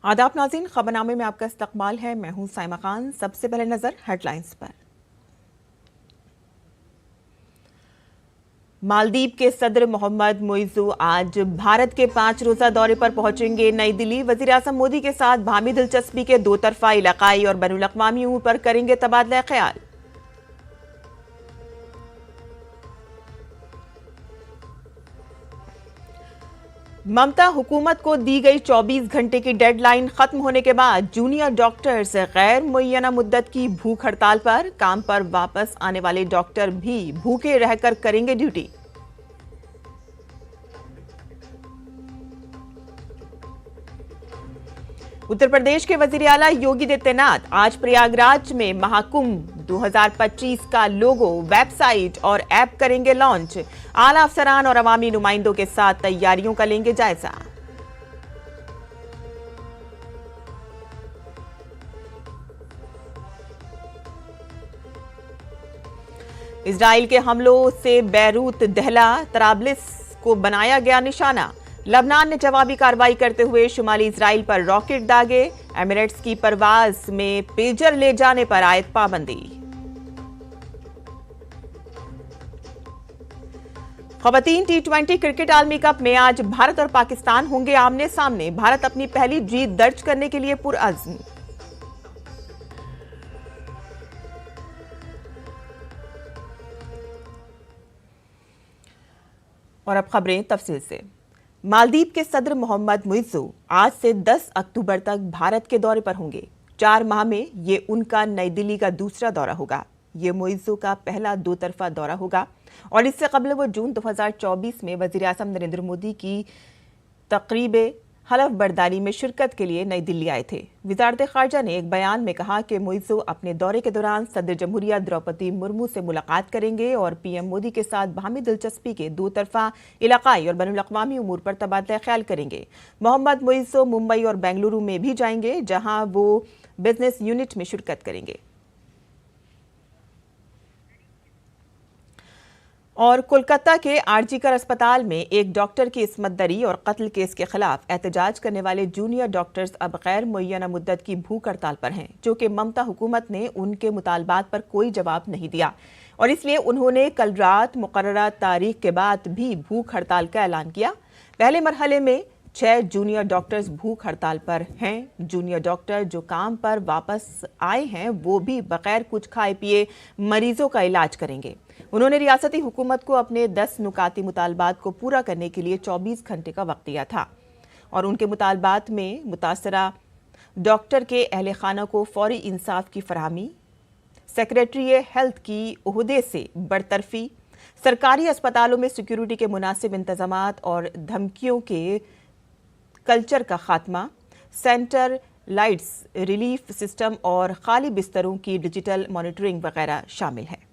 आदाब नाज़रीन, खबरनामे में आपका इस्तकबाल है। मैं हूं साइमा खान। सबसे पहले नजर हेडलाइंस पर। मालदीव के सदर मोहम्मद मुइज़्ज़ू आज भारत के 5 रोजा दौरे पर पहुंचेंगे। नई दिल्ली वजीर आज़म मोदी के साथ भामी दिलचस्पी के दो तरफा इलाकाई और बैनुल अक़वामी उमूर पर करेंगे तबादला ख्याल। ममता हुकूमत को दी गई 24 घंटे की डेडलाइन खत्म होने के बाद जूनियर डॉक्टर्स गैर मुअय्यना मुद्दत की भूख हड़ताल पर। काम पर वापस आने वाले डॉक्टर भी भूखे रहकर करेंगे ड्यूटी। उत्तर प्रदेश के वजीर आला योगी आदित्यनाथ आज प्रयागराज में महाकुंभ 2025 का लोगो, वेबसाइट और ऐप करेंगे लॉन्च। आला अफसरान और अवामी नुमाइंदों के साथ तैयारियों का लेंगे जायजा। इजराइल के हमलों से बैरूत, दहला, तराबलिस को बनाया गया निशाना। लबनान ने जवाबी कार्रवाई करते हुए शुमाली इजराइल पर रॉकेट दागे। एमिरेट्स की परवाज में पेजर ले जाने पर आयत पाबंदी। ख़वातीन T20 क्रिकेट आलमी कप में आज भारत और पाकिस्तान होंगे आमने सामने। भारत अपनी पहली जीत दर्ज करने के लिए पुरअज़्म। और अब खबरें तफसील से। मालदीव के सदर मोहम्मद मुइज़्ज़ू आज से 10 अक्टूबर तक भारत के दौरे पर होंगे। 4 माह में ये उनका नई दिल्ली का दूसरा दौरा होगा। ये मुइज़्ज़ू का पहला दो तरफा दौरा होगा और इससे कबल वो जून 2024 में वज़ीर आज़म नरेंद्र मोदी की तक़रीब हलफ बर्दारी में शिरकत के लिए नई दिल्ली आए थे। वज़ारत ख़ारजा ने एक बयान में कहा कि मुइज़्ज़ू अपने दौरे के दौरान सदर जमहूरिया द्रौपदी मुर्मू से मुलाकात करेंगे और पीएम मोदी के साथ भामी दिलचस्पी के दो तरफा इलाकाई और बैनुल अक़वामी उमूर पर तबादला ख्याल करेंगे। मोहम्मद मुइज़्ज़ू मुंबई और बेंगलुरु में भी जाएंगे, जहां वो बिजनेस यूनिट में शिरकत करेंगे। और कोलकाता के आरजीकर अस्पताल में एक डॉक्टर की इस्मत दरी और कत्ल केस के खिलाफ एहतजाज करने वाले जूनियर डॉक्टर्स अब गैर मुअय्यना मुद्दत की भूख हड़ताल पर हैं, जो कि ममता हुकूमत ने उनके मुतालबात पर कोई जवाब नहीं दिया और इसलिए उन्होंने कल रात मुकर्ररा तारीख के बाद भी भूख हड़ताल का ऐलान किया। पहले मरहले में 6 जूनियर डॉक्टर्स भूख हड़ताल पर हैं। जूनियर डॉक्टर जो काम पर वापस आए हैं वो भी बगैर कुछ खाए पिए मरीजों का इलाज करेंगे। उन्होंने रियासती हुकूमत को अपने 10 नुकाती मुतालबात को पूरा करने के लिए 24 घंटे का वक्त दिया था और उनके मुतालबात में मुतासरा डॉक्टर के अहले खाना को फौरी इंसाफ की फराहमी, सेक्रेटरी हेल्थ की ओहदे से बरतरफी, सरकारी अस्पतालों में सिक्योरिटी के मुनासिब इंतजामात और धमकियों के कल्चर का खात्मा, सेंटर लाइट्स रिलीफ सिस्टम और खाली बिस्तरों की डिजिटल मॉनिटरिंग वगैरह शामिल है।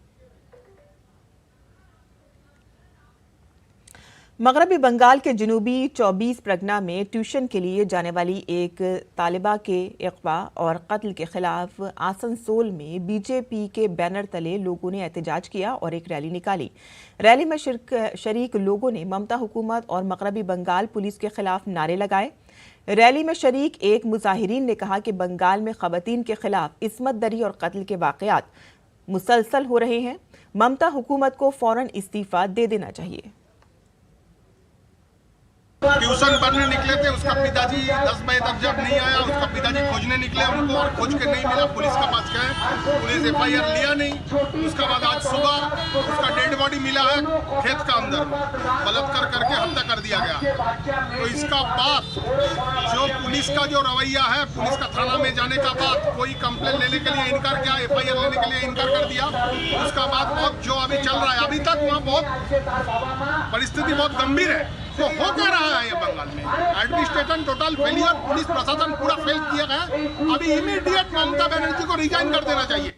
मगरबी बंगाल के जनूबी 24 परगना में ट्यूशन के लिए जाने वाली एक तालिबा के अगवा और कत्ल के खिलाफ आसनसोल में बीजेपी के बैनर तले लोगों ने एहतजाज किया और एक रैली निकाली। रैली में शरीक लोगों ने ममता हुकूमत और मगरबी बंगाल पुलिस के खिलाफ नारे लगाए। रैली में शरीक एक मुजाहिरीन ने कहा कि बंगाल में खवातीन के खिलाफ इस्मत दरी और कत्ल के वाक़यात मुसलसल हो रहे हैं। ममता हुकूमत को फौरन इस्तीफा दे देना चाहिए। ट्यूशन पढ़ने निकले थे, उसका पिताजी 10 बजे तक जब नहीं आया, उसका पिताजी खोजने निकले उनको और खोज के नहीं मिला। पुलिस के पास गए, पुलिस FIR लिया नहीं। उसके बाद आज सुबह उसका डेड बॉडी मिला है खेत का अंदर, बलात्कार करके हत्या कर दिया गया। तो इसका बाद जो पुलिस का जो रवैया है, पुलिस का थाना में जाने का बाद कोई कंप्लेन लेने के लिए इनकार किया, FIR लेने के लिए इनकार कर दिया। उसका बाद बहुत जो अभी चल रहा है, अभी तक वहाँ बहुत परिस्थिति बहुत गंभीर है। तो हो क्या रहा है ये बंगाल में? एडमिनिस्ट्रेशन टोटल फेलियर, पुलिस प्रशासन पूरा फेल किया गया। अभी इमीडिएट ममता बनर्जी को रिजाइन कर देना चाहिए।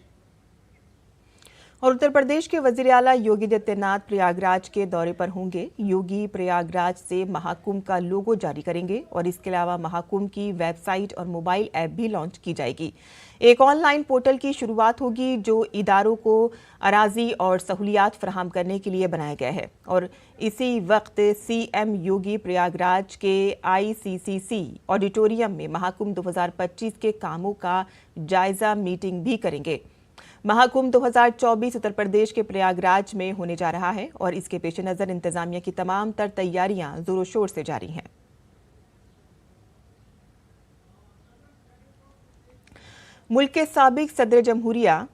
और उत्तर प्रदेश के वजीर आला योगी आदित्यनाथ प्रयागराज के दौरे पर होंगे। योगी प्रयागराज से महाकुंभ का लोगो जारी करेंगे और इसके अलावा महाकुंभ की वेबसाइट और मोबाइल ऐप भी लॉन्च की जाएगी। एक ऑनलाइन पोर्टल की शुरुआत होगी जो इदारों को अराजी और सहूलियात फराहम करने के लिए बनाया गया है। और इसी वक्त सीएम योगी प्रयागराज के ICCC ऑडिटोरियम में महाकुंभ 2025 के कामों का जायजा मीटिंग भी करेंगे। महाकुंभ 2024 उत्तर प्रदेश के प्रयागराज में होने जा रहा है और इसके पेश नजर इंतजामिया की तमाम तर तैयारियां जोरों शोर से जारी हैं। मुल्क के साबिक सदर जमहूरिया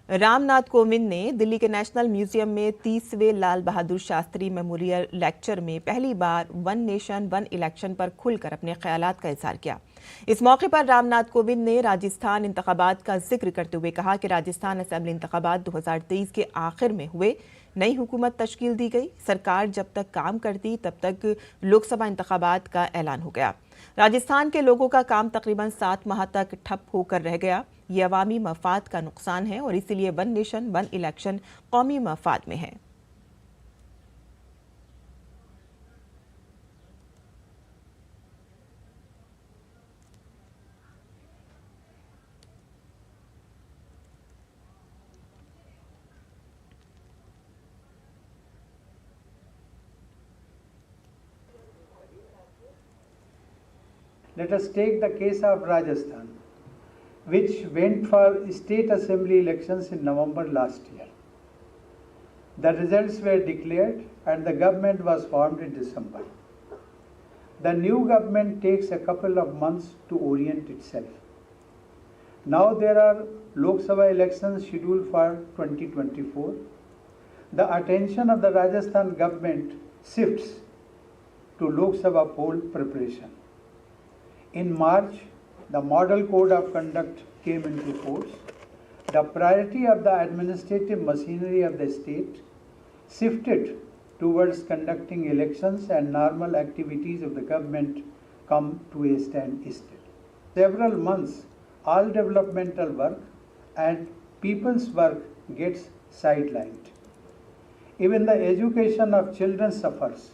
रामनाथ कोविंद ने दिल्ली के नेशनल म्यूजियम में 30वें लाल बहादुर शास्त्री मेमोरियल लेक्चर में पहली बार वन नेशन वन इलेक्शन पर खुलकर अपने ख्यालात का इजहार किया। इस मौके पर रामनाथ कोविंद ने राजस्थान इंतखाबात का जिक्र करते हुए कहा कि राजस्थान असेंबली इंतखाबात 2023 के आखिर में हुए, नई हुकूमत तश्कील दी गई, सरकार जब तक काम करती तब तक लोकसभा इंतखाबात का ऐलान हो गया। राजस्थान के लोगों का काम तकरीबन 7 माह तक ठप होकर रह गया। ये अवामी मफाद का नुकसान है और इसीलिए वन नेशन वन इलेक्शन कौमी मफाद में है। Let us take the case of Rajasthan, which went for state assembly elections in November last year. The results were declared and the government was formed in December. The new government takes a couple of months to orient itself. Now there are Lok Sabha elections scheduled for 2024. The attention of the Rajasthan government shifts to Lok Sabha poll preparation. In March, the Model Code of Conduct came into force. The priority of the administrative machinery of the state shifted towards conducting elections and normal activities of the government come to a standstill. Several months, all developmental work and people's work gets sidelined. Even the education of children suffers.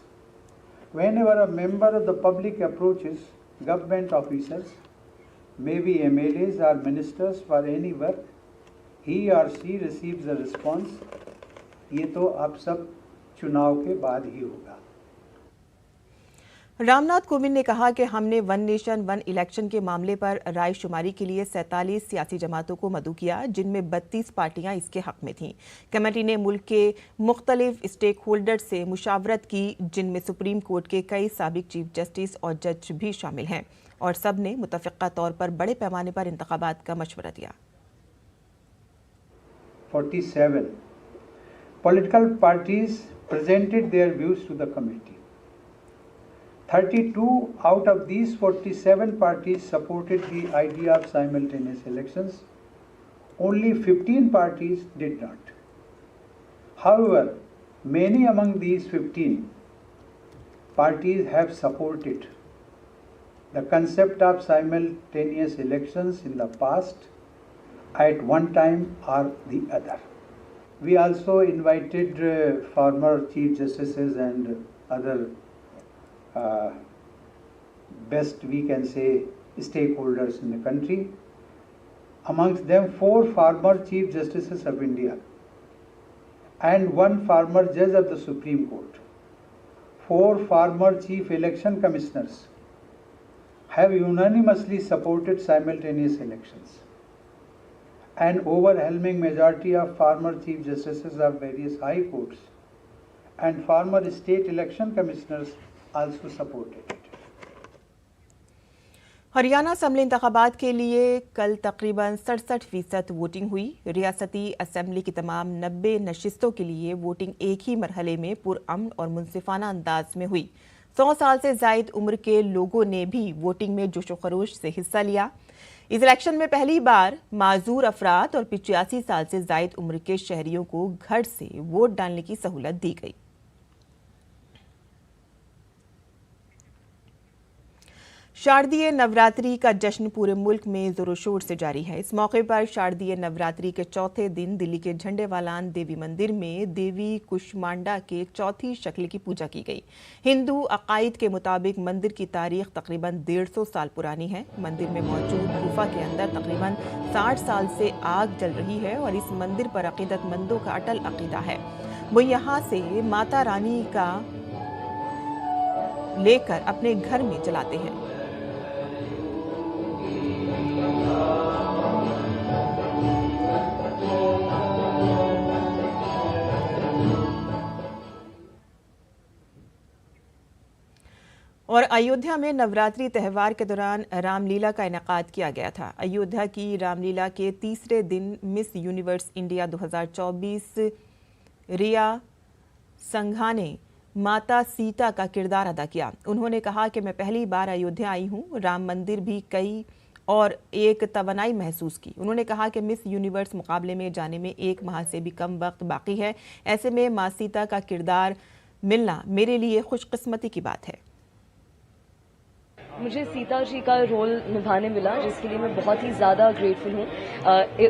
Whenever a member of the public approaches government officers, maybe MLAs or ministers for any work, he or she receives a response, ये तो अब सब चुनाव के बाद ही होगा। रामनाथ कोविंद ने कहा कि हमने वन नेशन वन इलेक्शन के मामले पर राय शुमारी के लिए 47 सियासी जमातों को मदऊ किया, जिनमें 32 पार्टियां इसके हक में थीं। कमेटी ने मुल्क के मुख्तलिफ स्टेक होल्डर से मुशावरत की, जिनमें सुप्रीम कोर्ट के कई साबिक चीफ जस्टिस और जज भी शामिल हैं, और सब ने मुतफ़िक़ा तौर पर बड़े पैमाने पर इंतखाबात का मशवरा दिया। 47 political parties presented their views to the committee. 32 out of these 47 parties supported the idea of simultaneous elections. Only 15 parties did not. However, many among these 15 parties have supported the concept of simultaneous elections in the past at one time or the other. We also invited former chief justices and other best, we can say, stakeholders in the country. Amongst them 4 former chief justices of India and 1 former judge of the Supreme Court. 4 former chief election commissioners have unanimously supported simultaneous elections. An overwhelming majority of former chief justices of various high courts and former state election commissioners also supported it. Haryana assembly इंतखाबात के लिए कल तकरीबन 67% voting हुई। रियासती assembly की तमाम 90 नशिस्तों के लिए वोटिंग एक ही मरहले में पुरअमन और मुनसिफाना अंदाज में हुई। 100 साल से जायद उम्र के लोगों ने भी वोटिंग में जोशो खरोश से हिस्सा लिया। इस इलेक्शन में पहली बार माजूर अफराद और 85 साल से जायद उम्र के शहरियों को घर से वोट डालने की सहूलत दी गई। शारदीय नवरात्रि का जश्न पूरे मुल्क में जोरों शोर से जारी है। इस मौके पर शारदीय नवरात्रि के चौथे दिन दिल्ली के झंडेवालान देवी मंदिर में देवी कुष्मांडा के चौथी शक्ल की पूजा की गई। हिंदू अकायद के मुताबिक मंदिर की तारीख तकरीबन 150 साल पुरानी है। मंदिर में मौजूद गुफा के अंदर तकरीबन 60 साल से आग जल रही है और इस मंदिर पर अकीदतमंदों का अटल अकीदा है। वो यहाँ से माता रानी का लेकर अपने घर में जलाते हैं। और अयोध्या में नवरात्रि त्यौहार के दौरान रामलीला का इनेकाद किया गया था। अयोध्या की रामलीला के तीसरे दिन मिस यूनिवर्स इंडिया 2024 रिया संघा ने माता सीता का किरदार अदा किया। उन्होंने कहा कि मैं पहली बार अयोध्या आई हूँ, राम मंदिर भी कई और एक तवनाई महसूस की। उन्होंने कहा कि मिस यूनिवर्स मुकाबले में जाने में 1 माह से भी कम वक्त बाकी है। ऐसे में माँ सीता का किरदार मिलना मेरे लिए खुशकिस्मती की बात है। मुझे सीता जी का रोल निभाने मिला, जिसके लिए मैं बहुत ही ज़्यादा ग्रेटफुल हूँ।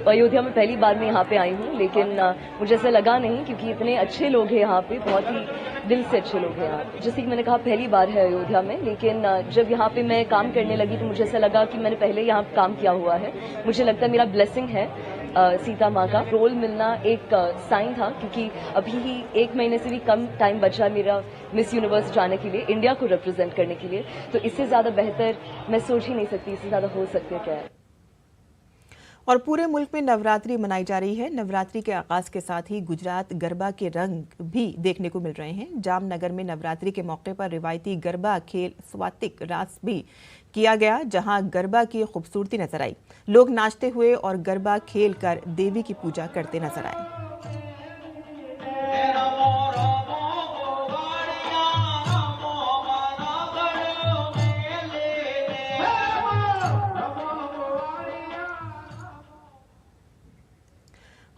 अयोध्या में पहली बार मैं यहाँ पे आई हूँ, लेकिन मुझे ऐसा लगा नहीं, क्योंकि इतने अच्छे लोग हैं यहाँ पे, बहुत ही दिल से अच्छे लोग हैं यहाँ। जैसे कि मैंने कहा पहली बार है अयोध्या में, लेकिन जब यहाँ पे मैं काम करने लगी तो मुझे ऐसा लगा कि मैंने पहले यहाँ काम किया हुआ है। मुझे लगता है मेरा ब्लेसिंग है सीता माँ का। रोल मिलना एक साइन था, क्योंकि अभी ही 1 महीने से भी कम टाइम बचा मेरा मिस यूनिवर्स जाने के लिए, इंडिया को रिप्रेजेंट करने के लिए। तो इससे ज़्यादा बेहतर मैं सोच ही नहीं सकती, इससे ज़्यादा हो सकते हैं क्या है। और पूरे मुल्क में नवरात्रि मनाई जा रही है। नवरात्रि के आगाज के साथ ही गुजरात गरबा के रंग भी देखने को मिल रहे हैं। जामनगर में नवरात्रि के मौके पर रिवायती गरबा खेल स्वातिक रास भी किया गया, जहां गरबा की खूबसूरती नजर आई। लोग नाचते हुए और गरबा खेल कर देवी की पूजा करते नजर आए।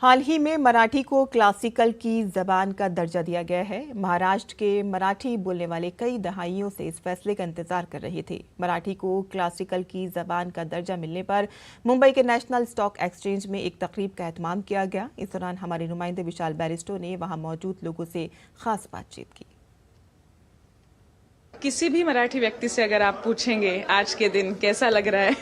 हाल ही में मराठी को क्लासिकल की जबान का दर्जा दिया गया है। महाराष्ट्र के मराठी बोलने वाले कई दहाइयों से इस फैसले का इंतजार कर रहे थे। मराठी को क्लासिकल की जबान का दर्जा मिलने पर मुंबई के नेशनल स्टॉक एक्सचेंज में एक तकरीब का एहतमाम किया गया। इस दौरान हमारे नुमाइंदे विशाल बैरिस्टो ने वहां मौजूद लोगों से खास बातचीत की। किसी भी मराठी व्यक्ति से अगर आप पूछेंगे आज के दिन कैसा लग रहा है,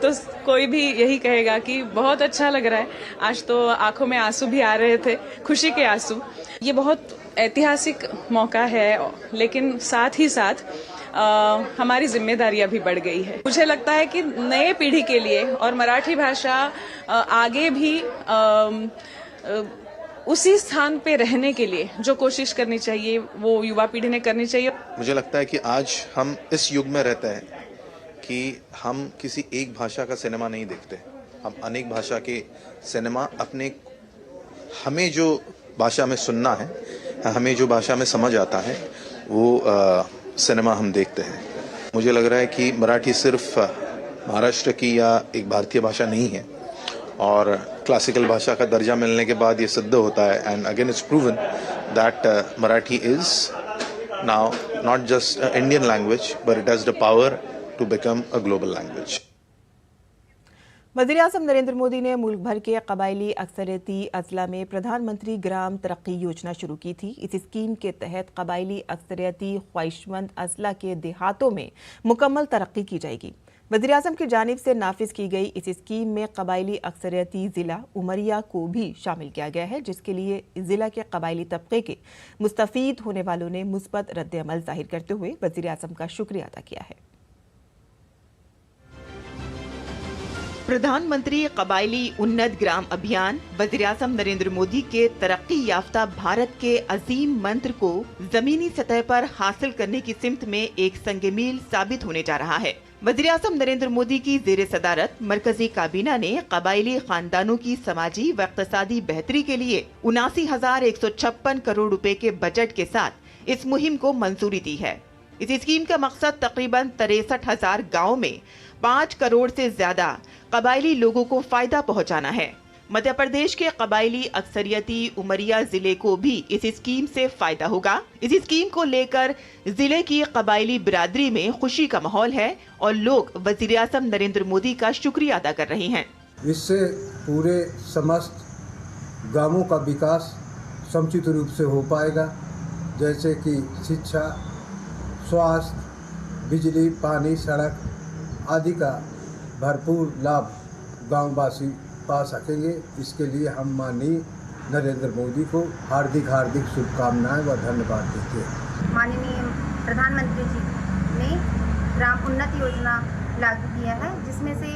तो कोई भी यही कहेगा कि बहुत अच्छा लग रहा है। आज तो आंखों में आंसू भी आ रहे थे, खुशी के आंसू। ये बहुत ऐतिहासिक मौका है, लेकिन साथ ही साथ हमारी जिम्मेदारियां भी बढ़ गई है। मुझे लगता है कि नए पीढ़ी के लिए और मराठी भाषा आगे भी उसी स्थान पे रहने के लिए जो कोशिश करनी चाहिए वो युवा पीढ़ी ने करनी चाहिए। मुझे लगता है कि आज हम इस युग में रहते हैं कि हम किसी एक भाषा का सिनेमा नहीं देखते, हम अनेक भाषा के सिनेमा अपने, हमें जो भाषा में सुनना है, हमें जो भाषा में समझ आता है, वो सिनेमा हम देखते हैं। मुझे लग रहा है कि मराठी सिर्फ महाराष्ट्र की या एक भारतीय भाषा नहीं है, और क्लासिकल भाषा का दर्जा मिलने के बाद ये सिद्ध होता है, and again it's proven that Marathi is now not just Indian language, but it has the power to become a global language. वज़ीर-ए-आज़म नरेंद्र मोदी ने मुल्क भर के कबायली अक्सरियती अजला में प्रधानमंत्री ग्राम तरक्की योजना शुरू की थी। इस स्कीम के तहत कबायली अक्सरियती ख्वाहिशमंद अजला के देहातों में मुकम्मल तरक्की की जाएगी। वज़ीर-ए-आज़म की जानिब से नाफिज की गई इस स्कीम में कबायली अक्सरियती ज़िला उमरिया को भी शामिल किया गया है, जिसके लिए ज़िला के कबायली तबके के मुस्तफ़ीद होने वालों ने मुस्बत रद्द-ए-अमल जाहिर करते हुए वज़ीर-ए-आज़म का शुक्रिया अदा किया है। प्रधानमंत्री कबायली उन्नत ग्राम अभियान वज़ीर-ए-आज़म नरेंद्र मोदी के तरक्की याफ्ता भारत के अजीम मंत्र को जमीनी सतह पर हासिल करने की सिमत में एक संग-मील साबित होने जा रहा है। वज़ीर-ए-आज़म नरेंद्र मोदी की ज़ेरे सदारत मरकजी काबीना ने कबायली खानदानों की समाजी व इक़्तिसादी बेहतरी के लिए 79,156 करोड़ रुपए के बजट के साथ इस मुहिम को मंजूरी दी है। इस स्कीम का मकसद तकरीबन 63,000 गाँव में 5 करोड़ से ज्यादा कबायली लोगों को फायदा पहुंचाना है। मध्य प्रदेश के कबायली अक्सरियती उमरिया जिले को भी इस स्कीम से फायदा होगा। इस स्कीम को लेकर जिले की कबायली बिरादरी में खुशी का माहौल है और लोग वज़ीर-ए-आज़म नरेंद्र मोदी का शुक्रिया अदा कर रहे हैं। इससे पूरे समस्त गांवों का विकास समुचित रूप से हो पाएगा, जैसे कि शिक्षा, स्वास्थ्य, बिजली, पानी, सड़क आदि का भरपूर लाभ गांववासी पा सकेंगे। इसके लिए हम माननीय नरेंद्र मोदी को हार्दिक शुभकामनाएं व धन्यवाद देते हैं। माननीय प्रधानमंत्री जी ने ग्राम उन्नति योजना लागू किया है, जिसमें से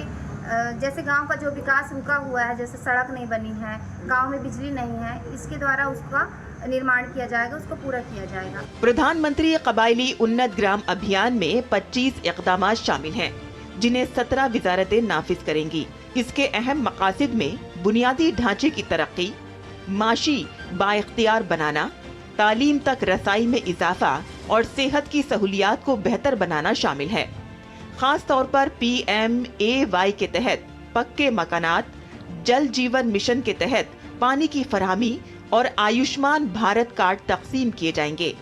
जैसे गांव का जो विकास रुका हुआ है, जैसे सड़क नहीं बनी है, गांव में बिजली नहीं है, इसके द्वारा उसका निर्माण किया जाएगा, उसको पूरा किया जाएगा। प्रधानमंत्री कबायली उन्नत ग्राम अभियान में 25 इक़दाम शामिल हैं, जिन्हें 17 वज़ारतें नाफिज करेंगी। इसके अहम मकासद में बुनियादी ढांचे की तरक्की, माशी बाइख्तियार बनाना, तालीम तक रसाई में इजाफा और सेहत की सहूलियात को बेहतर बनाना शामिल है। खास तौर पर PMAY के तहत पक्के मकानात, जल जीवन मिशन के तहत पानी की फराहमी और आयुष्मान भारत कार्ड तकसीम किए जाएंगे।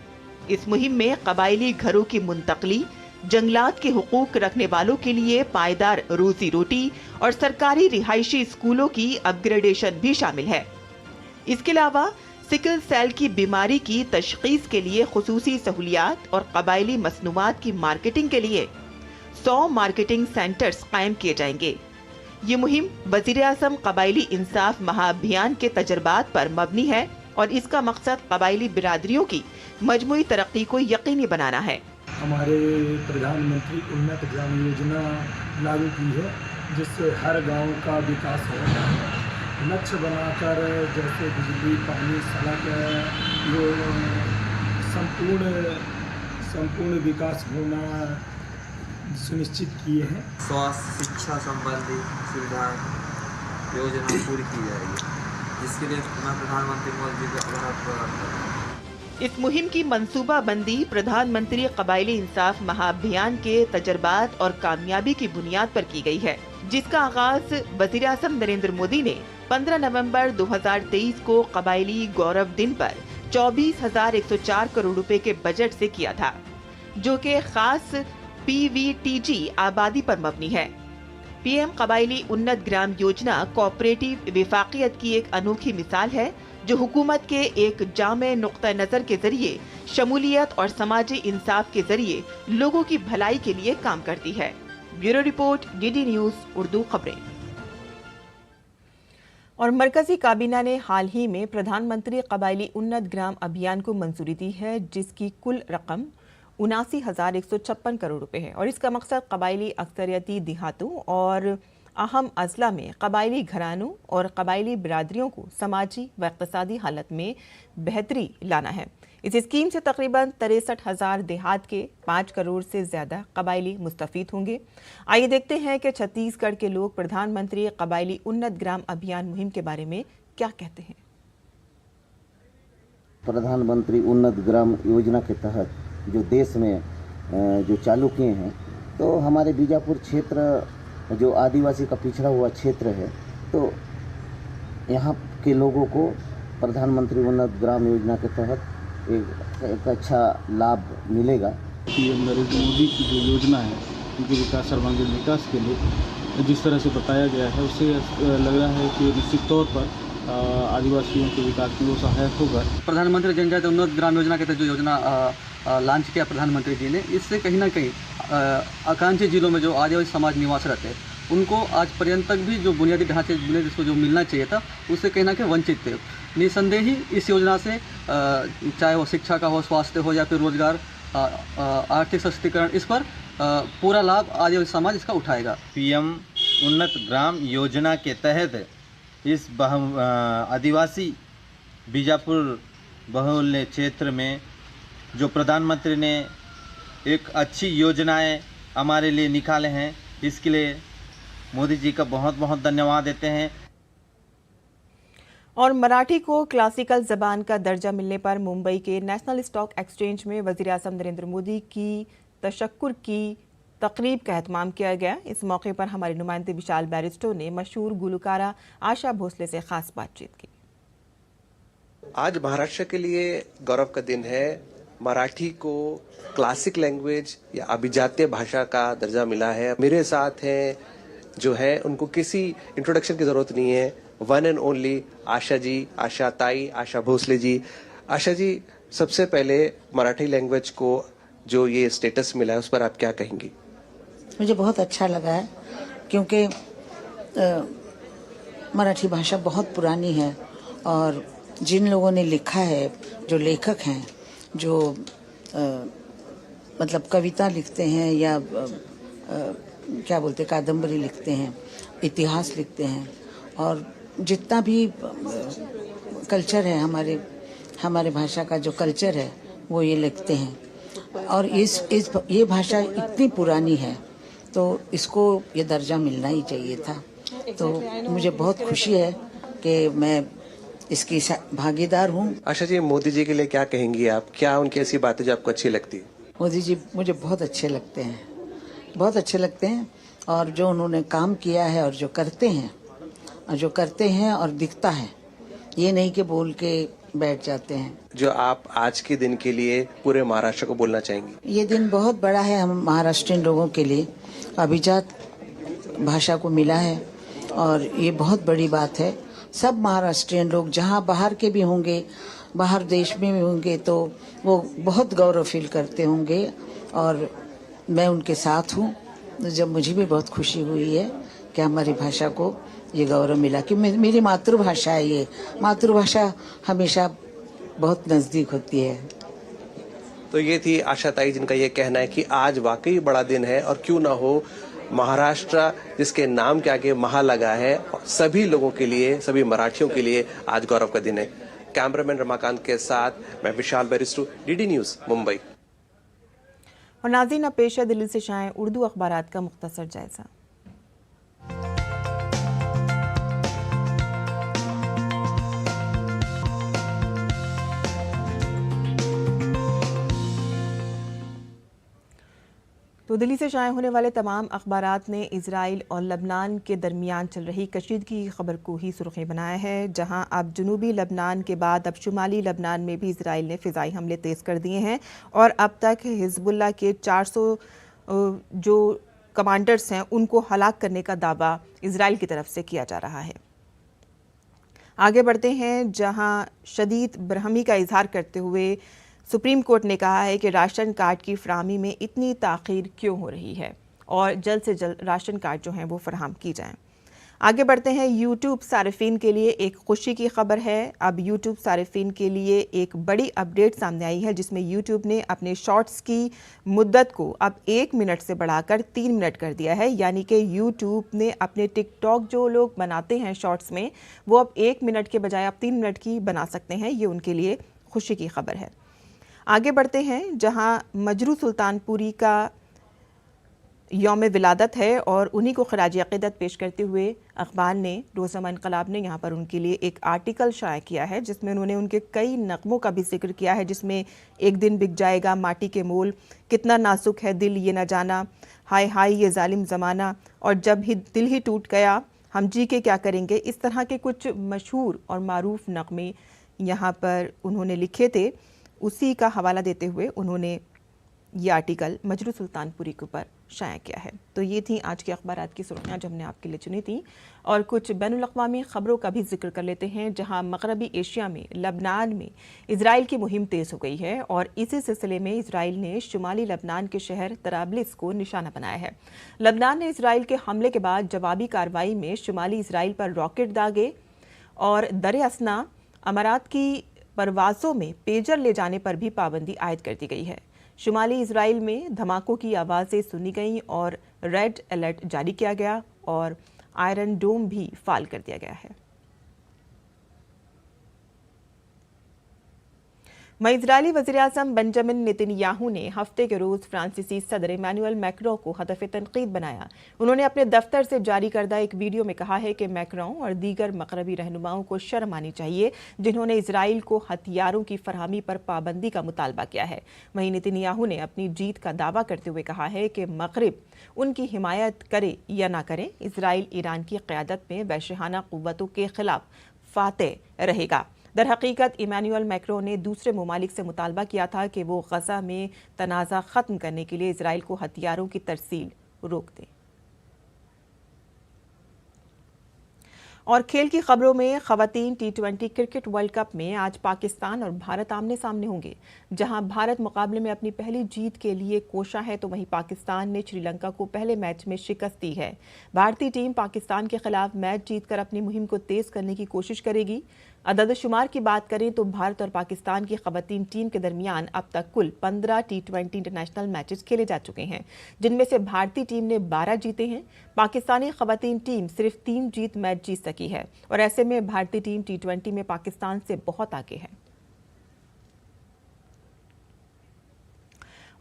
इस मुहिम में कबायली घरों की मुंतकली, जंगलात के हुकूक रखने वालों के लिए पायदार रोजी रोटी और सरकारी रिहायशी स्कूलों की अपग्रेडेशन भी शामिल है। इसके अलावा सिकल सेल की बीमारी की तशखीस के लिए खुसूसी सहूलियात और कबायली मसनूआत की मार्केटिंग के लिए 100 मार्केटिंग सेंटर्स कायम किए जाएंगे। ये मुहिम वज़ीर-ए-आज़म कबायली इंसाफ महाअभियान के तजर्बात पर मबनी है और इसका मकसद कबायली बिरादरियों की मजमूई तरक्की को यकीनी बनाना है। हमारे प्रधानमंत्री उन्नत ग्राम योजना लागू की है, जिससे हर गांव का विकास होगा। लक्ष्य बनाकर जैसे बिजली, पानी, सड़क, ये संपूर्ण विकास होना सुनिश्चित किए हैं। स्वास्थ्य, शिक्षा संबंधी सुविधा योजना पूरी की जाएगी, जिसके लिए मैं प्रधानमंत्री मोदी जी का आभार प्रकट करता हूँ। इस मुहिम की मंसूबाबंदी प्रधानमंत्री कबायली इंसाफ महाअभियान के तजर्बात और कामयाबी की बुनियाद पर की गई है, जिसका आगाज वज़ीर-ए-आज़म नरेंद्र मोदी ने 15 नवंबर 2023 को कबायली गौरव दिन पर 24,104 करोड़ रुपए के बजट से किया था, जो कि खास PVTG आबादी पर मबनी है। PM कबायली उन्नत ग्राम योजना कोऑपरेटिव विफाकियत की एक अनोखी मिसाल है, जो हुकूमत के एक जामे नुक्ता नजर के जरिए शमूलियत और समाजी इंसाफ के जरिए लोगों की भलाई के लिए काम करती है। Bureau report, DD news Urdu खबरें। और मरकजी काबीना ने हाल ही में प्रधानमंत्री कबायली उन्नत ग्राम अभियान को मंजूरी दी है, जिसकी कुल रकम 79,156 करोड़ रुपए है और इसका मकसद कबायली अक्सरियती देहातों और अहम अजला में कबायली घरानों और कबायली बिरादरियों को समाजी व इक़्तिसादी हालत में बेहतरी लाना है। इस स्कीम से तकरीबन 63,000 देहात के 5 करोड़ से ज़्यादा कबायली मुस्तफ़ीद होंगे। आइए देखते हैं कि छत्तीसगढ़ के लोग प्रधानमंत्री कबायली उन्नत ग्राम अभियान मुहिम के बारे में क्या कहते हैं। प्रधानमंत्री उन्नत ग्राम योजना के तहत जो देश में जो चालू किए हैं, तो हमारे बीजापुर क्षेत्र जो आदिवासी का पिछड़ा हुआ क्षेत्र है, तो यहाँ के लोगों को प्रधानमंत्री उन्नत ग्राम योजना के तहत एक अच्छा लाभ मिलेगा। पीएम नरेंद्र मोदी की जो योजना है, उनके विकास, सर्वांगीण विकास के लिए जिस तरह से बताया गया है, उससे लग रहा है कि निश्चित तौर पर आदिवासियों के विकास में वो सहायक होगा। प्रधानमंत्री जनजाति उन्नत ग्राम योजना के तहत जो योजना लॉन्च किया प्रधानमंत्री जी ने, इससे कहीं ना कहीं आकांक्षी जिलों में जो आदिवासी समाज निवास रहते हैं, उनको आज पर्यंत तक भी जो बुनियादी ढांचे जिसको जो मिलना चाहिए था, उससे कहीं ना कहीं वंचित थे। निसंदेह ही इस योजना से चाहे वो शिक्षा का हो, स्वास्थ्य हो या फिर रोजगार, आर्थिक सशक्तिकरण, इस पर पूरा लाभ आदिवासी समाज इसका उठाएगा। PM उन्नत ग्राम योजना के तहत इस आदिवासी बीजापुर बहुल्य क्षेत्र में जो प्रधानमंत्री ने एक अच्छी योजनाएं हमारे लिए निकाले हैं, इसके लिए मोदी जी का बहुत बहुत धन्यवाद देते हैं। और मराठी को क्लासिकल ज़बान का दर्जा मिलने पर मुंबई के नेशनल स्टॉक एक्सचेंज में वज़ीर-ए-आज़म नरेंद्र मोदी की तशक्कुर की तकरीब का एहतमाम किया गया। इस मौके पर हमारे नुमाइंदे विशाल बैरिस्टो ने मशहूर गुलकारा आशा भोसले से खास बातचीत की। आज महाराष्ट्र के लिए गौरव का दिन है। मराठी को क्लासिक लैंग्वेज या अभिजात्य भाषा का दर्जा मिला है। मेरे साथ हैं जो है उनको किसी इंट्रोडक्शन की जरूरत नहीं है, one and only Asha ji, आशा ताई, आशा भोसले जी। आशा जी, सबसे पहले मराठी लैंग्वेज को जो ये स्टेटस मिला है उस पर आप क्या कहेंगी? मुझे बहुत अच्छा लगा है क्योंकि मराठी भाषा बहुत पुरानी है और जिन लोगों ने लिखा है, जो लेखक हैं, जो मतलब कविता लिखते हैं या क्या बोलते कादम्बरी लिखते हैं, इतिहास लिखते हैं और जितना भी कल्चर है हमारे भाषा का जो कल्चर है वो ये लिखते हैं। और ये भाषा इतनी पुरानी है तो इसको ये दर्जा मिलना ही चाहिए था। तो मुझे बहुत खुशी है कि मैं इसकी भागीदार हूँ। आशा जी, मोदी जी के लिए क्या कहेंगी आप? क्या उनकी ऐसी बातें जो आपको अच्छी लगती है? मोदी जी मुझे बहुत अच्छे लगते हैं, बहुत अच्छे लगते हैं और जो उन्होंने काम किया है और जो करते हैं और दिखता है, ये नहीं कि बोल के बैठ जाते हैं। जो आप आज के दिन के लिए पूरे महाराष्ट्र को बोलना चाहेंगी? ये दिन बहुत बड़ा है हम महाराष्ट्रियन लोगों के लिए। अभिजात भाषा को मिला है और ये बहुत बड़ी बात है। सब महाराष्ट्रियन लोग जहाँ बाहर के भी होंगे, बाहर देश में भी होंगे, तो वो बहुत गौरव फील करते होंगे और मैं उनके साथ हूँ। जब मुझे भी बहुत खुशी हुई है कि हमारी भाषा को ये गौरव मिला कि मेरी मातृभाषा है। ये मातृभाषा हमेशा बहुत नज़दीक होती है। तो ये थी आशा ताई जिनका ये कहना है कि आज वाकई बड़ा दिन है और क्यों ना हो, महाराष्ट्र जिसके नाम के आगे महा लगा है, सभी लोगों के लिए, सभी मराठियों के लिए आज गौरव का दिन है। कैमरामैन रमाकांत के साथ मैं विशाल बैरिस्टो, डीडी न्यूज़, मुंबई। और नाज़रीन, अब पेश है दिल्ली से शाये उर्दू अखबारात का मुख्तसर जायजा। तो दिल्ली से शाये होने वाले तमाम अखबारात ने इजराइल और लबनान के दरमियान चल रही कशीदगी की खबर को ही सुर्खी बनाया है, जहां अब जनूबी लबनान के बाद अब शुमाली लबनान में भी इजराइल ने फ़िज़ाई हमले तेज़ कर दिए हैं और अब तक हिजबुल्लाह के 400 जो कमांडर्स हैं उनको हलाक करने का दावा इजराइल की तरफ से किया जा रहा है। आगे बढ़ते हैं, जहां शदीद बरहमी का इजहार करते हुए सुप्रीम कोर्ट ने कहा है कि राशन कार्ड की फराहमी में इतनी ताख़ीर क्यों हो रही है और जल्द से जल्द राशन कार्ड जो हैं वो फराहम की जाएं। आगे बढ़ते हैं, यूट्यूब सारिफीन के लिए एक खुशी की खबर है। अब यूट्यूब सारिफीन के लिए एक बड़ी अपडेट सामने आई है, जिसमें यूट्यूब ने अपने शॉर्ट्स की मुद्दत को अब 1 मिनट से बढ़ाकर 3 मिनट कर दिया है। यानी कि यूट्यूब ने अपने टिकटॉक जो लोग बनाते हैं शॉर्ट्स में, वो अब 1 मिनट के बजाय अब 3 मिनट की बना सकते हैं। ये उनके लिए खुशी की खबर है। आगे बढ़ते हैं, जहां मजरू सुल्तानपुरी का यौम विलादत है और उन्हीं को खराज अक़ीदत पेश करते हुए अखबार ने, रोज़नामा इनकलाब ने यहाँ पर उनके लिए एक आर्टिकल शाया किया है, जिसमें उन्होंने उनके कई नग़मों का भी जिक्र किया है, जिसमें एक दिन बिक जाएगा माटी के मोल, कितना नाजुक है दिल ये न जाना, हाय हाय ये जालिम ज़माना और जब ही दिल ही टूट गया हम जी के क्या करेंगे। इस तरह के कुछ मशहूर और मारूफ नग़मे यहाँ पर उन्होंने लिखे थे। उसी का हवाला देते हुए उन्होंने ये आर्टिकल मजरू सुल्तानपुरी के ऊपर शाया किया है। तो ये थी आज के अखबारात की सुर्खियाँ जो हमने आपके लिए चुनी थी। और कुछ बैनुल-अक़वामी ख़बरों का भी जिक्र कर लेते हैं, जहां मग़रबी एशिया में लबनान में इजराइल की मुहिम तेज़ हो गई है और इसी सिलसिले में इजराइल ने शुमाली लबनान के शहर तराबलिस को निशाना बनाया है। लबनान ने इजराइल के हमले के बाद जवाबी कार्रवाई में शुमाली इजराइल पर रॉकेट दागे और दर असना अमारात की परवाज़ों में पेजर ले जाने पर भी पाबंदी आयद कर दी गई है। शुमाली इजराइल में धमाकों की आवाज़ें सुनी गईं और रेड अलर्ट जारी किया गया और आयरन डोम भी फाल कर दिया गया है। वहीं इजरायली वज़ीर-ए-आज़म बेंजामिन नेतन्याहू ने हफ्ते के रोज फ्रांसीसी सदर इमैनुअल मैक्रों को हदफ़े तनक़ीद बनाया। उन्होंने अपने दफ्तर से जारी करदा एक वीडियो में कहा है कि मैक्रों और दीगर मग़रबी रहनुमाओं को शर्म आनी चाहिए जिन्होंने इजराइल को हथियारों की फरहमी पर पाबंदी का मुतालबा किया है। वहीं नेतन्याहू ने अपनी जीत का दावा करते हुए कहा है कि मग़रिब उनकी हिमायत करे या ना करे, इजराइल ईरान की क़यादत में वहशियाना क़ुव्वतों के खिलाफ फातेह रहेगा। दर हकीकत इमैनुअल मैक्रों ने दूसरे ममालिक से मुतालबा किया था कि वो गजा में तनाज़ा ख़त्म करने के लिए इजराइल को हथियारों की तरसील रोक दें। और खेल की खबरों में ख़वातीन T20 क्रिकेट वर्ल्ड कप में आज पाकिस्तान और भारत आमने सामने होंगे। जहां भारत मुकाबले में अपनी पहली जीत के लिए कोशा है तो वहीं पाकिस्तान ने श्रीलंका को पहले मैच में शिकस्त दी है। भारतीय टीम पाकिस्तान के खिलाफ मैच जीतकर अपनी मुहिम को तेज करने की कोशिश करेगी। अदद शुमार की बात करें तो भारत और पाकिस्तान की ख़वातीन टीम के दरमियान अब तक कुल 15 T20 इंटरनेशनल मैचेस खेले जा चुके हैं, जिनमें से भारतीय टीम ने 12 जीते हैं। पाकिस्तानी ख़वातीन टीम सिर्फ 3 मैच जीत सकी है और ऐसे में भारतीय टीम T20 में पाकिस्तान से बहुत आगे है।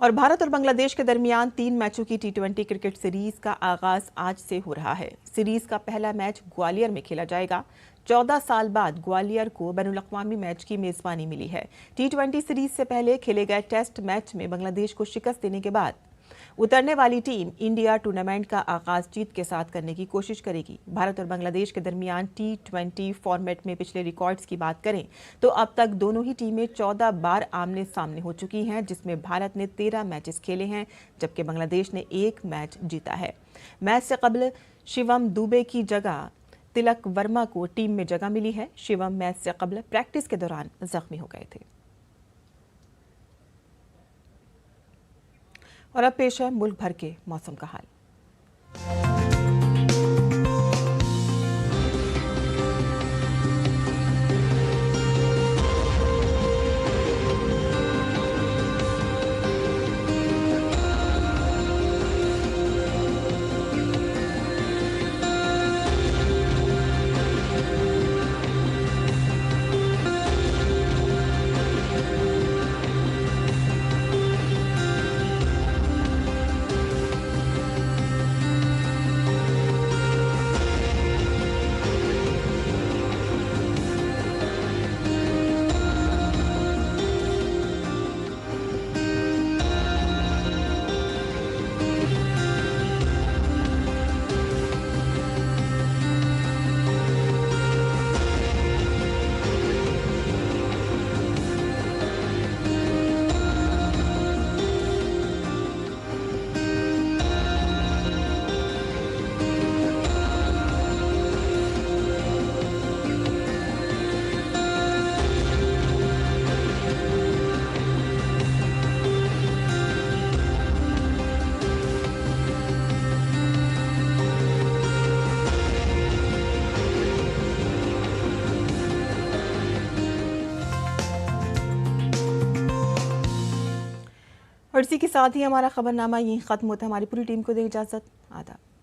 और भारत और बांग्लादेश के दरमियान 3 मैचों की T20 क्रिकेट सीरीज का आगाज आज से हो रहा है। सीरीज का पहला मैच ग्वालियर में खेला जाएगा। 14 साल बाद ग्वालियर को बैनुल-अक़वामी मैच की मेजबानी मिली है। T20 सीरीज से पहले खेले गए टेस्ट मैच में बांग्लादेश को शिकस्त देने के बाद उतरने वाली टीम इंडिया टूर्नामेंट का आगाज जीत के साथ करने की कोशिश करेगी। भारत और बांग्लादेश के दरमियान T20 फॉर्मेट में पिछले रिकॉर्ड्स की बात करें तो अब तक दोनों ही टीमें 14 बार आमने सामने हो चुकी हैं, जिसमें भारत ने 13 मैचेस खेले हैं जबकि बांग्लादेश ने 1 मैच जीता है। मैच से कबल शिवम दुबे की जगह तिलक वर्मा को टीम में जगह मिली है। शिवम मैच से कबल प्रैक्टिस के दौरान जख्मी हो गए थे। और अब पेश है मुल्क भर के मौसम का हाल। और इसी के साथ ही हमारा खबरनामा यहीं खत्म होता है। हमारी पूरी टीम को दे इजाजत। आदाब।